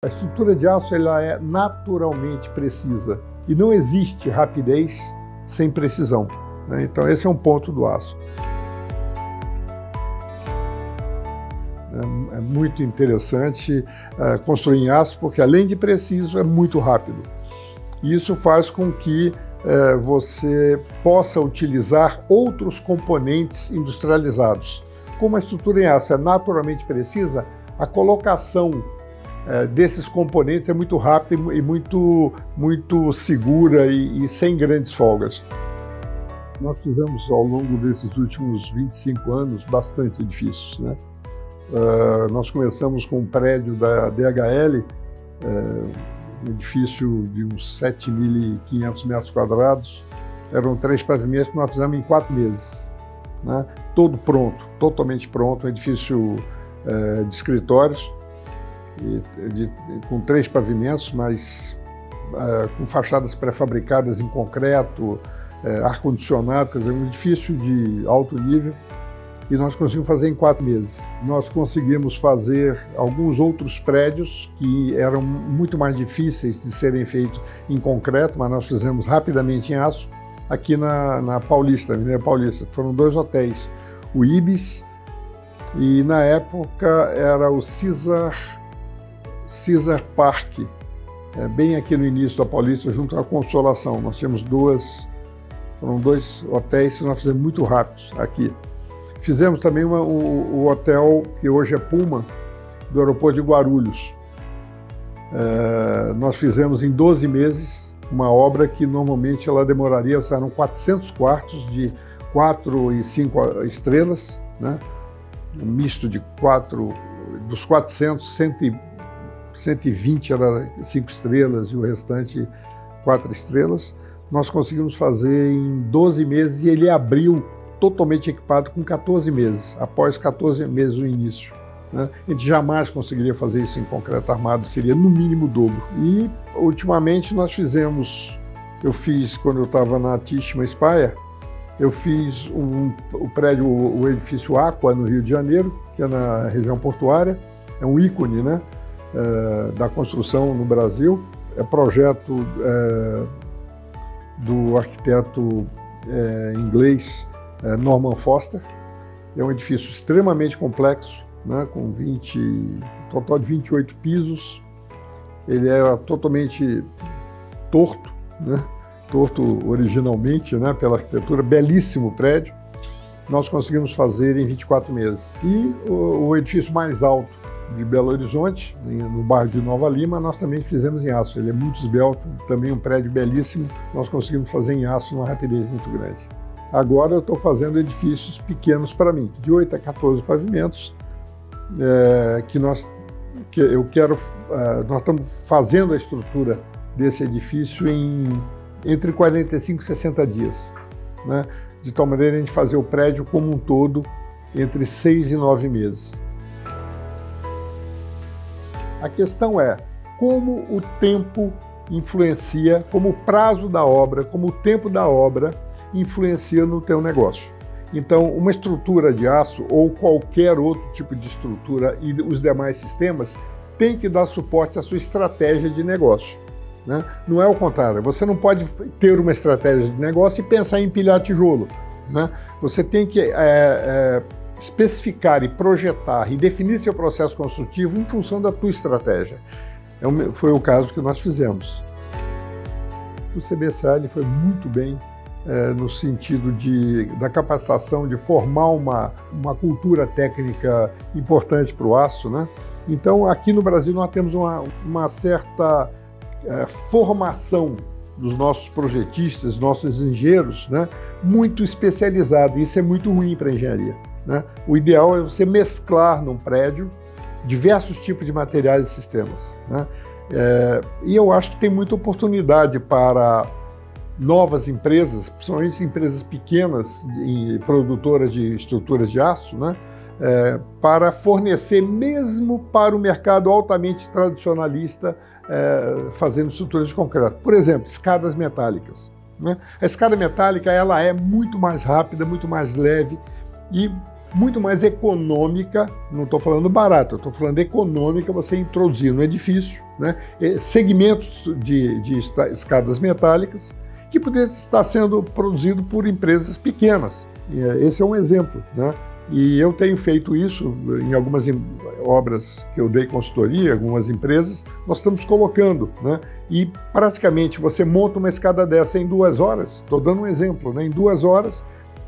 A estrutura de aço ela é naturalmente precisa e não existe rapidez sem precisão, né? Então esse é um ponto do aço. É muito interessante construir em aço porque além de preciso é muito rápido. Isso faz com que você possa utilizar outros componentes industrializados. Como a estrutura em aço é naturalmente precisa, a colocação desses componentes é muito rápida e muito segura e sem grandes folgas. Nós fizemos ao longo desses últimos 25 anos bastante edifícios, né? Nós começamos com um prédio da DHL, um edifício de uns 7.500 metros quadrados, eram 3 pavimentos que nós fizemos em 4 meses, né? Todo pronto, totalmente pronto, um edifício de escritórios, com 3 pavimentos, mas com fachadas pré-fabricadas em concreto, ar-condicionado, quer dizer, um edifício de alto nível, e nós conseguimos fazer em 4 meses. Nós conseguimos fazer alguns outros prédios que eram muito mais difíceis de serem feitos em concreto, mas nós fizemos rapidamente em aço, aqui na Paulista, na Avenida Paulista. Foram 2 hotéis, o Ibis e, na época, era o Caesar Park, bem aqui no início da Paulista, junto à Consolação. Nós tínhamos foram 2 hotéis que nós fizemos muito rápidos aqui. Fizemos também o hotel que hoje é Puma, do aeroporto de Guarulhos. Nós fizemos em 12 meses uma obra que normalmente ela demoraria, eram 400 quartos de 4 e 5 estrelas, né? Um misto de 4, dos 400, 120 era 5 estrelas e o restante 4 estrelas. Nós conseguimos fazer em 12 meses e ele abriu totalmente equipado com 14 meses, após 14 meses do início, né? A gente jamais conseguiria fazer isso em concreto armado, seria no mínimo o dobro. E ultimamente nós eu fiz quando eu estava na Tishman Speyer, eu fiz o prédio, o edifício Aqua no Rio de Janeiro, que é na região portuária, é um ícone, né, da construção no Brasil, é projeto do arquiteto inglês Norman Foster. É um edifício extremamente complexo, né, com total de 28 pisos. Ele era totalmente torto, né, torto originalmente, né, pela arquitetura, belíssimo prédio. Nós conseguimos fazer em 24 meses. E o edifício mais alto de Belo Horizonte, no bairro de Nova Lima, nós também fizemos em aço. Ele é muito esbelto, também um prédio belíssimo. Nós conseguimos fazer em aço numa rapidez muito grande. Agora eu estou fazendo edifícios pequenos para mim, de 8 a 14 pavimentos, nós estamos fazendo a estrutura desse edifício entre 45 e 60 dias, né? De tal maneira a gente fazer o prédio como um todo entre 6 e 9 meses. A questão é como o tempo influencia, como o prazo da obra, como o tempo da obra influencia no teu negócio. Então, uma estrutura de aço ou qualquer outro tipo de estrutura e os demais sistemas tem que dar suporte à sua estratégia de negócio, né? Não é o contrário. Você não pode ter uma estratégia de negócio e pensar em empilhar tijolo, né? Você tem que especificar e projetar e definir seu processo construtivo em função da tua estratégia. Foi o caso que nós fizemos. O CBCA ele foi muito bem no sentido da capacitação de formar uma cultura técnica importante para o aço, né? Então, aqui no Brasil, nós temos uma certa formação dos nossos projetistas, nossos engenheiros, né? Muito especializada. Isso é muito ruim para a engenharia, né? O ideal é você mesclar num prédio diversos tipos de materiais e sistemas, né? E eu acho que tem muita oportunidade para novas empresas, principalmente empresas pequenas e produtoras de estruturas de aço, né, para fornecer mesmo para o mercado altamente tradicionalista, fazendo estruturas de concreto. Por exemplo, escadas metálicas, né? A escada metálica ela é muito mais rápida, muito mais leve e muito mais econômica, não estou falando barato, estou falando econômica, você introduzir no edifício, né, segmentos de escadas metálicas que poderiam estar sendo produzidos por empresas pequenas. Esse é um exemplo, né? E eu tenho feito isso em algumas obras que eu dei consultoria, algumas empresas, nós estamos colocando, né? E praticamente você monta uma escada dessa em 2 horas, estou dando um exemplo, né? Em 2 horas,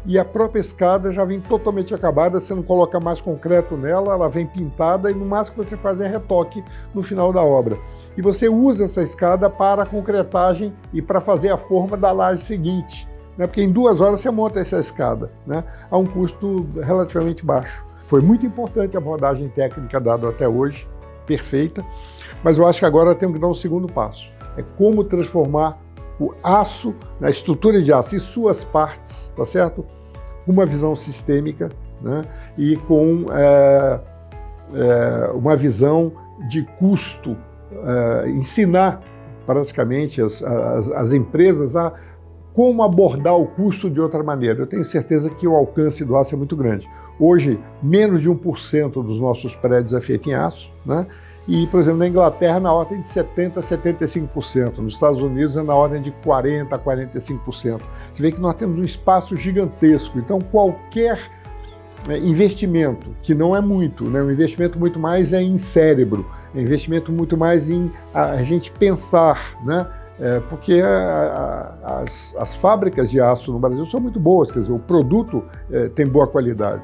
e a própria escada já vem totalmente acabada, você não coloca mais concreto nela, ela vem pintada e no máximo que você faz é retoque no final da obra. E você usa essa escada para a concretagem e para fazer a forma da laje seguinte, né? Porque em 2 horas você monta essa escada, né? A um custo relativamente baixo. Foi muito importante a abordagem técnica dada até hoje, perfeita, mas eu acho que agora temos que dar um segundo passo. É como transformar o aço, a estrutura de aço e suas partes, tá certo? Com uma visão sistêmica, né? E com uma visão de custo, ensinar praticamente as empresas a como abordar o custo de outra maneira. Eu tenho certeza que o alcance do aço é muito grande. Hoje, menos de 1% dos nossos prédios é feito em aço, né? E, por exemplo, na Inglaterra, na ordem de 70% a 75%. Nos Estados Unidos, é na ordem de 40% a 45%. Você vê que nós temos um espaço gigantesco. Então, qualquer investimento, que não é muito, né? Um investimento muito mais é em cérebro, é um investimento muito mais em a gente pensar, né? Porque as fábricas de aço no Brasil são muito boas, quer dizer, o produto tem boa qualidade.